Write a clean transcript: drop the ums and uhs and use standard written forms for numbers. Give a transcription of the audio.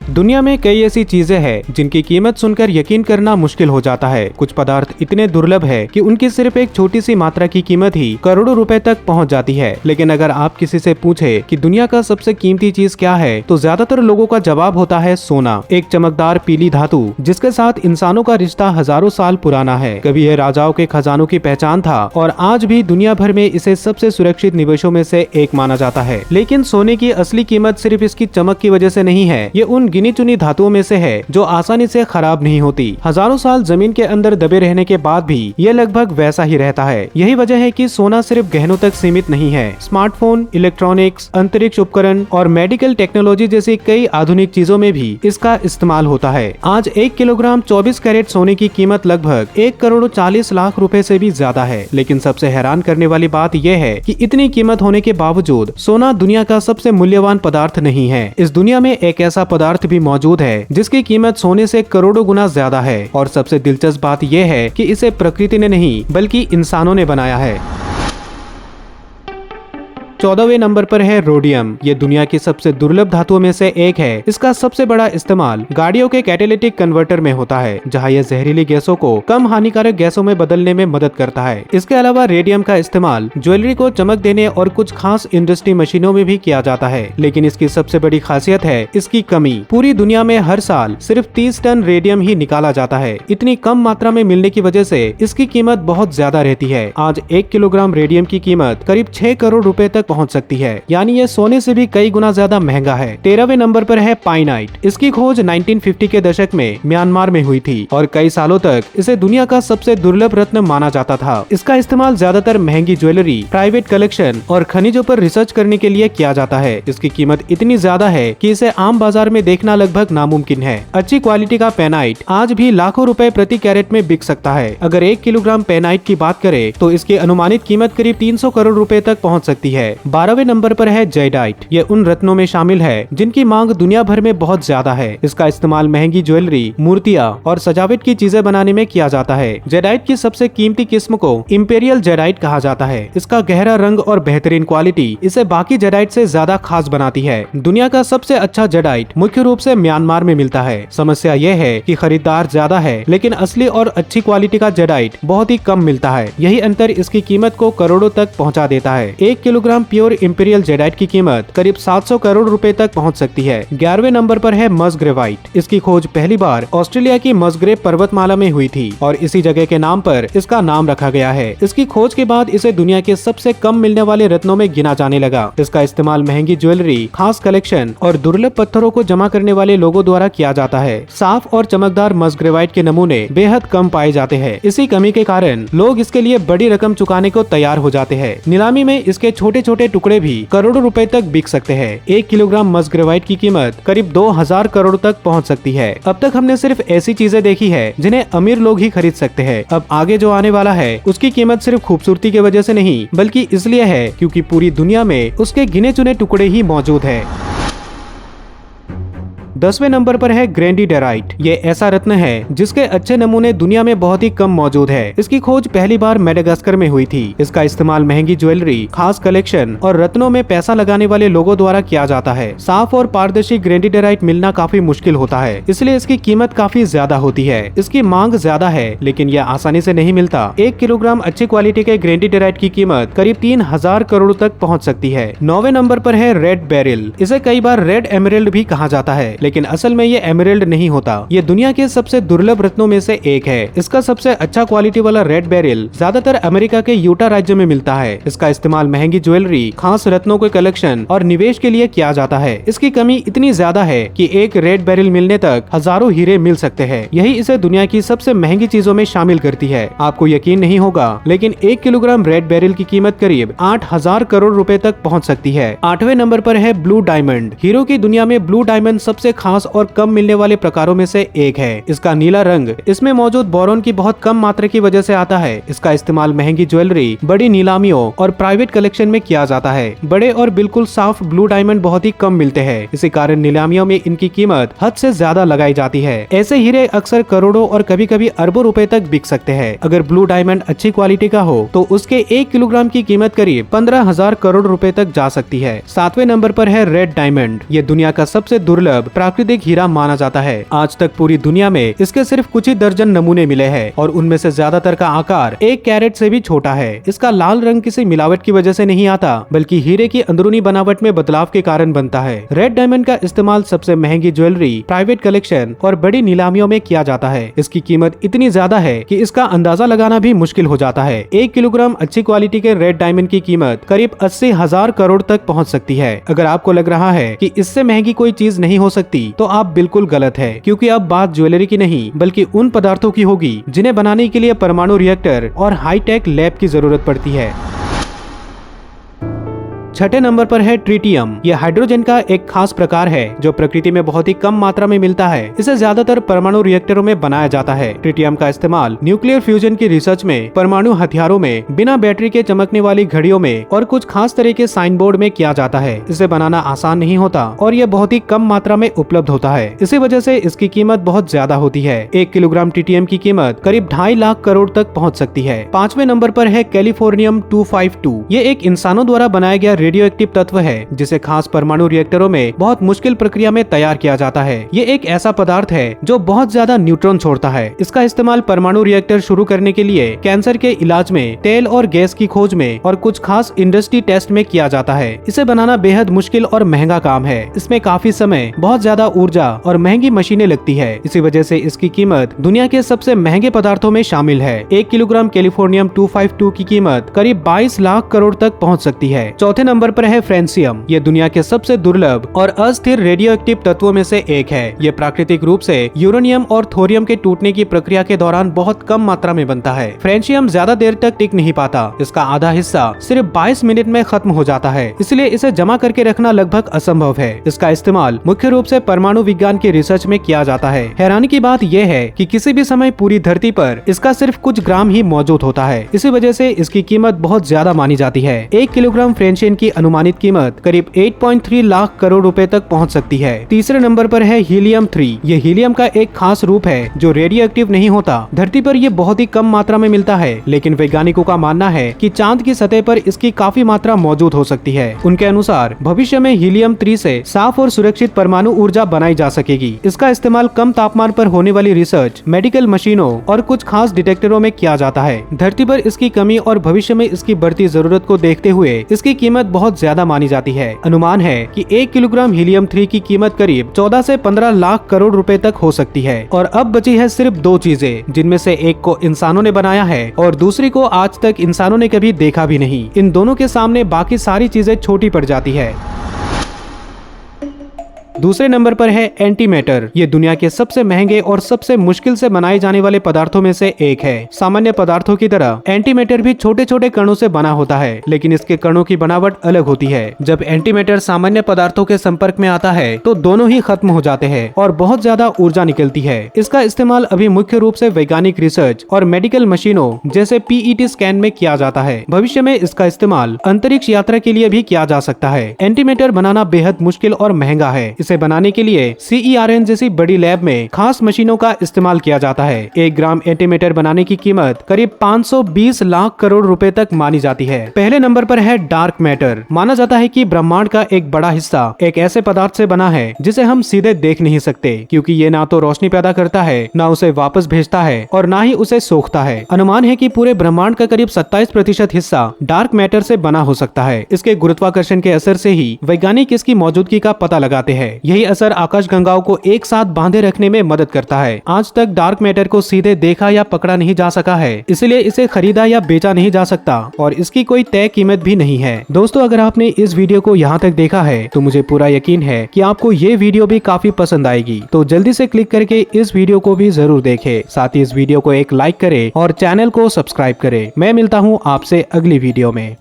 दुनिया में कई ऐसी चीजें हैं जिनकी कीमत सुनकर यकीन करना मुश्किल हो जाता है। कुछ पदार्थ इतने दुर्लभ है कि उनकी सिर्फ एक छोटी सी मात्रा की कीमत ही करोड़ों रुपए तक पहुंच जाती है। लेकिन अगर आप किसी से पूछे कि दुनिया का सबसे कीमती चीज क्या है, तो ज्यादातर लोगों का जवाब होता है सोना, एक चमकदार पीली धातु जिसके साथ इंसानों का रिश्ता हजारों साल पुराना है। कभी यह राजाओं के खजानों की पहचान था और आज भी दुनिया भर में इसे सबसे सुरक्षित निवेशों में से एक माना जाता है। लेकिन सोने की असली कीमत सिर्फ इसकी चमक की वजह से नहीं है, ये उन गिनी चुनी धातुओं में से है जो आसानी से खराब नहीं होती। हजारों साल जमीन के अंदर दबे रहने के बाद भी ये लगभग वैसा ही रहता है। यही वजह है कि सोना सिर्फ गहनों तक सीमित नहीं है। स्मार्टफोन, इलेक्ट्रॉनिक्स, अंतरिक्ष उपकरण और मेडिकल टेक्नोलॉजी जैसी कई आधुनिक चीजों में भी इसका इस्तेमाल होता है। आज 1 किलोग्राम 24 कैरेट सोने की कीमत लगभग 1 करोड़ 40 लाख रुपए से भी ज्यादा है। लेकिन सबसे हैरान करने वाली बात यह है कि इतनी कीमत होने के बावजूद सोना दुनिया का सबसे मूल्यवान पदार्थ नहीं है। इस दुनिया में एक ऐसा पदार्थ भी मौजूद है जिसकी कीमत सोने से करोड़ों गुना ज्यादा है। और सबसे दिलचस्प बात यह है कि इसे प्रकृति ने नहीं बल्कि इंसानों ने बनाया है। 14वें नंबर पर है रोडियम। ये दुनिया की सबसे दुर्लभ धातुओं में से एक है। इसका सबसे बड़ा इस्तेमाल गाड़ियों के कैटालिटिक कन्वर्टर में होता है, जहां यह जहरीली गैसों को कम हानिकारक गैसों में बदलने में मदद करता है। इसके अलावा रेडियम का इस्तेमाल ज्वेलरी को चमक देने और कुछ खास इंडस्ट्री मशीनों में भी किया जाता है। लेकिन इसकी सबसे बड़ी खासियत है इसकी कमी। पूरी दुनिया में हर साल सिर्फ 30 टन रेडियम ही निकाला जाता है। इतनी कम मात्रा में मिलने की वजह से इसकी कीमत बहुत ज्यादा रहती है। आज 1 किलोग्राम रेडियम की कीमत करीब 6 करोड़ रुपए तक पहुंच सकती है, यानी ये सोने से भी कई गुना ज्यादा महंगा है। 13वें नंबर पर है पाइनाइट। इसकी खोज 1950 के दशक में म्यांमार में हुई थी और कई सालों तक इसे दुनिया का सबसे दुर्लभ रत्न माना जाता था। इसका इस्तेमाल ज्यादातर महंगी ज्वेलरी, प्राइवेट कलेक्शन और खनिजों पर रिसर्च करने के लिए किया जाता है। इसकी कीमत इतनी ज्यादा है कि इसे आम बाजार में देखना लगभग नामुमकिन है। अच्छी क्वालिटी का पेनाइट आज भी लाखों रुपए प्रति कैरेट में बिक सकता है। अगर 1 किलोग्राम पेनाइट की बात करें तो इसकी अनुमानित कीमत करीब 300 करोड़ रुपए तक पहुंच सकती है। 12वें नंबर पर है जेडाइट। ये उन रत्नों में शामिल है जिनकी मांग दुनिया भर में बहुत ज्यादा है। इसका इस्तेमाल महंगी ज्वेलरी, मूर्तियां और सजावट की चीजें बनाने में किया जाता है। जेडाइट की सबसे कीमती किस्म को इंपीरियल जेडाइट कहा जाता है। इसका गहरा रंग और बेहतरीन क्वालिटी इसे बाकी जेडाइट से ज्यादा खास बनाती है। दुनिया का सबसे अच्छा जेडाइट मुख्य रूप से म्यांमार में मिलता है। समस्या यह है कि खरीदार ज्यादा है, लेकिन असली और अच्छी क्वालिटी का जेडाइट बहुत ही कम मिलता है। यही अंतर इसकी कीमत को करोड़ों तक पहुंचा देता है। 1 किलोग्राम प्योर इंपीरियल जेडाइट की कीमत करीब 700 करोड़ रुपए तक पहुंच सकती है। 11वें नंबर पर है मस्ग्रेवाइट। इसकी खोज पहली बार ऑस्ट्रेलिया की मस्ग्रेव पर्वतमाला में हुई थी और इसी जगह के नाम पर इसका नाम रखा गया है। इसकी खोज के बाद इसे दुनिया के सबसे कम मिलने वाले रत्नों में गिना जाने लगा। इसका इस्तेमाल महंगी ज्वेलरी, खास कलेक्शन और दुर्लभ पत्थरों को जमा करने वाले लोगों द्वारा किया जाता है। साफ और चमकदार मस्ग्रेवाइट के नमूने बेहद कम पाए जाते हैं। इसी कमी के कारण लोग इसके लिए बड़ी रकम चुकाने को तैयार हो जाते हैं। नीलामी में इसके छोटे छोटे टुकड़े भी करोड़ों रुपए तक बिक सकते हैं। 1 किलोग्राम मस्ग्रेवाइट की कीमत करीब 2000 करोड़ तक पहुंच सकती है। अब तक हमने सिर्फ ऐसी चीजें देखी है जिन्हें अमीर लोग ही खरीद सकते हैं। अब आगे जो आने वाला है उसकी कीमत सिर्फ खूबसूरती की वजह से नहीं, बल्कि इसलिए है क्योंकि पूरी दुनिया में उसके गिने चुने टुकड़े ही मौजूद है। 10वें नंबर पर है ग्रेंडिडेराइट। ये ऐसा रत्न है जिसके अच्छे नमूने दुनिया में बहुत ही कम मौजूद है। इसकी खोज पहली बार मेडागास्कर में हुई थी। इसका इस्तेमाल महंगी ज्वेलरी, खास कलेक्शन और रत्नों में पैसा लगाने वाले लोगों द्वारा किया जाता है। साफ और पारदर्शी ग्रेंडिडेराइट मिलना काफी मुश्किल होता है, इसलिए इसकी कीमत काफी ज्यादा होती है। इसकी मांग ज्यादा है, लेकिन यह आसानी से नहीं मिलता। 1 किलोग्राम अच्छी क्वालिटी के ग्रेंडिडेराइट की कीमत करीब 3000 करोड़ तक पहुँच सकती है। 9वें नंबर पर है रेड बेरिल। इसे कई बार रेड एमराल्ड भी कहा जाता है, लेकिन असल में ये एमराल्ड नहीं होता। ये दुनिया के सबसे दुर्लभ रत्नों में से एक है। इसका सबसे अच्छा क्वालिटी वाला रेड बेरिल ज्यादातर अमेरिका के यूटा राज्य में मिलता है। इसका इस्तेमाल महंगी ज्वेलरी, खास रत्नों के कलेक्शन और निवेश के लिए किया जाता है। इसकी कमी इतनी ज्यादा है कि एक रेड बेरिल मिलने तक हजारों हीरे मिल सकते हैं। यही इसे दुनिया की सबसे महंगी चीजों में शामिल करती है। आपको यकीन नहीं होगा, लेकिन 1 किलोग्राम रेड बेरिल की कीमत करीब 8000 करोड़ रुपए तक पहुँच सकती है। 8वें नंबर पर है ब्लू डायमंड। हीरो की दुनिया में ब्लू डायमंड सबसे खास और कम मिलने वाले प्रकारों में से एक है। इसका नीला रंग इसमें मौजूद बोरोन की बहुत कम मात्रा की वजह से आता है। इसका इस्तेमाल महंगी ज्वेलरी, बड़ी नीलामियों और प्राइवेट कलेक्शन में किया जाता है। बड़े और बिल्कुल साफ ब्लू डायमंड बहुत ही कम मिलते हैं। इसी कारण नीलामियों में इनकी कीमत हद से ज्यादा लगाई जाती है। ऐसे हीरे अक्सर करोड़ों और कभी कभी अरबों रुपए तक बिक सकते हैं। अगर ब्लू डायमंड अच्छी क्वालिटी का हो तो उसके 1 किलोग्राम की कीमत करीब 15,000 करोड़ रुपए तक जा सकती है। 7वें नंबर पर है रेड डायमंड। ये दुनिया का सबसे दुर्लभ प्राकृतिक हीरा माना जाता है। आज तक पूरी दुनिया में इसके सिर्फ कुछ ही दर्जन नमूने मिले हैं और उनमें से ज्यादातर का आकार 1 कैरेट से भी छोटा है। इसका लाल रंग किसी मिलावट की वजह से नहीं आता, बल्कि हीरे की अंदरूनी बनावट में बदलाव के कारण बनता है। रेड डायमंड का इस्तेमाल सबसे महंगी ज्वेलरी, प्राइवेट कलेक्शन और बड़ी नीलामियों में किया जाता है। इसकी कीमत इतनी ज्यादा है कि इसका अंदाजा लगाना भी मुश्किल हो जाता है। 1 किलोग्राम अच्छी क्वालिटी के रेड डायमंड की कीमत करीब 80,000 करोड़ तक पहुंच सकती है। अगर आपको लग रहा है कि इससे महंगी कोई चीज नहीं हो सकती, तो आप बिल्कुल गलत है, क्योंकि अब बात ज्वेलरी की नहीं बल्कि उन पदार्थों की होगी जिन्हें बनाने के लिए परमाणु रिएक्टर और हाईटेक लैब की जरूरत पड़ती है। छठे नंबर पर है ट्रिटियम। यह हाइड्रोजन का एक खास प्रकार है जो प्रकृति में बहुत ही कम मात्रा में मिलता है। इसे ज्यादातर परमाणु रिएक्टरों में बनाया जाता है। ट्रिटियम का इस्तेमाल न्यूक्लियर फ्यूजन की रिसर्च में, परमाणु हथियारों में, बिना बैटरी के चमकने वाली घड़ियों में और कुछ खास तरह के साइन बोर्ड में किया जाता है। इसे बनाना आसान नहीं होता और यह बहुत ही कम मात्रा में उपलब्ध होता है। इसी वजह से इसकी कीमत बहुत ज्यादा होती है। 1 किलोग्राम ट्रिटियम की कीमत करीब 2.5 लाख करोड़ तक पहुँच सकती है। 5वें नंबर पर है कैलिफोर्नियम 252। ये एक इंसानों द्वारा बनाया गया रेडियो एक्टिव तत्व है जिसे खास परमाणु रिएक्टरों में बहुत मुश्किल प्रक्रिया में तैयार किया जाता है। ये एक ऐसा पदार्थ है जो बहुत ज्यादा न्यूट्रॉन छोड़ता है। इसका इस्तेमाल परमाणु रिएक्टर शुरू करने के लिए, कैंसर के इलाज में, तेल और गैस की खोज में और कुछ खास इंडस्ट्री टेस्ट में किया जाता है। इसे बनाना बेहद मुश्किल और महंगा काम है। इसमें काफी समय, बहुत ज्यादा ऊर्जा और महंगी मशीनें लगती है। इसी वजह से इसकी कीमत दुनिया के सबसे महंगे पदार्थों में शामिल है। 1 किलोग्राम कैलिफोर्नियम 252 की कीमत करीब 22 लाख करोड़ तक पहुँच सकती है। चौथे नंबर पर है फ्रेंसियम। ये दुनिया के सबसे दुर्लभ और अस्थिर रेडियो एक्टिव तत्वों में से एक है। ये प्राकृतिक रूप से यूरेनियम और थोरियम के टूटने की प्रक्रिया के दौरान बहुत कम मात्रा में बनता है। फ्रेंसियम ज्यादा देर तक टिक नहीं पाता। इसका आधा हिस्सा सिर्फ 22 मिनट में खत्म हो जाता है, इसलिए इसे जमा करके रखना लगभग असंभव है। इसका इस्तेमाल मुख्य रूप से परमाणु विज्ञान की रिसर्च में किया जाता है। हैरानी की बात यह है कि किसी भी समय पूरी धरती पर इसका सिर्फ कुछ ग्राम ही मौजूद होता है। इसी वजह से इसकी कीमत बहुत ज्यादा मानी जाती है। 1 किलोग्राम फ्रेंसियम की अनुमानित कीमत करीब 8.3 लाख करोड़ रुपए तक पहुंच सकती है। तीसरे नंबर पर है हीलियम 3। ये हीलियम का एक खास रूप है जो रेडियो एक्टिव नहीं होता। धरती पर ये बहुत ही कम मात्रा में मिलता है, लेकिन वैज्ञानिकों का मानना है कि चांद की सतह पर इसकी काफी मात्रा मौजूद हो सकती है। उनके अनुसार भविष्य में हीलियम 3 से साफ और सुरक्षित परमाणु ऊर्जा बनाई जा सकेगी। इसका इस्तेमाल कम तापमान पर होने वाली रिसर्च, मेडिकल मशीनों और कुछ खास डिटेक्टरों में किया जाता है। धरती पर इसकी कमी और भविष्य में इसकी बढ़ती जरूरत को देखते हुए इसकी कीमत बहुत ज्यादा मानी जाती है। अनुमान है कि 1 किलोग्राम हीलियम 3 की कीमत करीब 14 से 15 लाख करोड़ रुपए तक हो सकती है। और अब बची है सिर्फ 2 चीजें, जिनमें से एक को इंसानों ने बनाया है और दूसरी को आज तक इंसानों ने कभी देखा भी नहीं। इन दोनों के सामने बाकी सारी चीजें छोटी पड़ जाती है। दूसरे नंबर पर है एंटीमैटर। ये दुनिया के सबसे महंगे और सबसे मुश्किल से बनाए जाने वाले पदार्थों में से एक है। सामान्य पदार्थों की तरह एंटीमैटर भी छोटे छोटे कणों से बना होता है, लेकिन इसके कणों की बनावट अलग होती है। जब एंटीमैटर सामान्य पदार्थों के संपर्क में आता है तो दोनों ही खत्म हो जाते हैं और बहुत ज्यादा ऊर्जा निकलती है। इसका इस्तेमाल अभी मुख्य रूप से वैज्ञानिक रिसर्च और मेडिकल मशीनों जैसे PET स्कैन में किया जाता है। भविष्य में इसका इस्तेमाल अंतरिक्ष यात्रा के लिए भी किया जा सकता है। एंटीमैटर बनाना बेहद मुश्किल और महंगा है। इसे बनाने के लिए CERN जैसी बड़ी लैब में खास मशीनों का इस्तेमाल किया जाता है। 1 ग्राम एंटीमैटर बनाने की कीमत करीब 520 लाख करोड़ रुपए तक मानी जाती है। पहले नंबर पर है डार्क मैटर। माना जाता है कि ब्रह्मांड का एक बड़ा हिस्सा एक ऐसे पदार्थ से बना है जिसे हम सीधे देख नहीं सकते, क्योंकि ये ना तो रोशनी पैदा करता है, ना उसे वापस भेजता है और ना ही उसे सोखता है। अनुमान है कि पूरे ब्रह्मांड का करीब 27% हिस्सा डार्क मैटर से बना हो सकता है। इसके गुरुत्वाकर्षण के असर से ही वैज्ञानिक इसकी मौजूदगी का पता लगाते हैं। यही असर आकाशगंगाओं को एक साथ बांधे रखने में मदद करता है। आज तक डार्क मैटर को सीधे देखा या पकड़ा नहीं जा सका है, इसलिए इसे खरीदा या बेचा नहीं जा सकता और इसकी कोई तय कीमत भी नहीं है। दोस्तों, अगर आपने इस वीडियो को यहाँ तक देखा है तो मुझे पूरा यकीन है कि आपको ये वीडियो भी काफी पसंद आएगी। तो जल्दी से क्लिक करके इस वीडियो को भी जरूर देखें। साथ ही इस वीडियो को एक लाइक करें और चैनल को सब्सक्राइब करें। मैं मिलता हूँ आपसे अगली वीडियो में।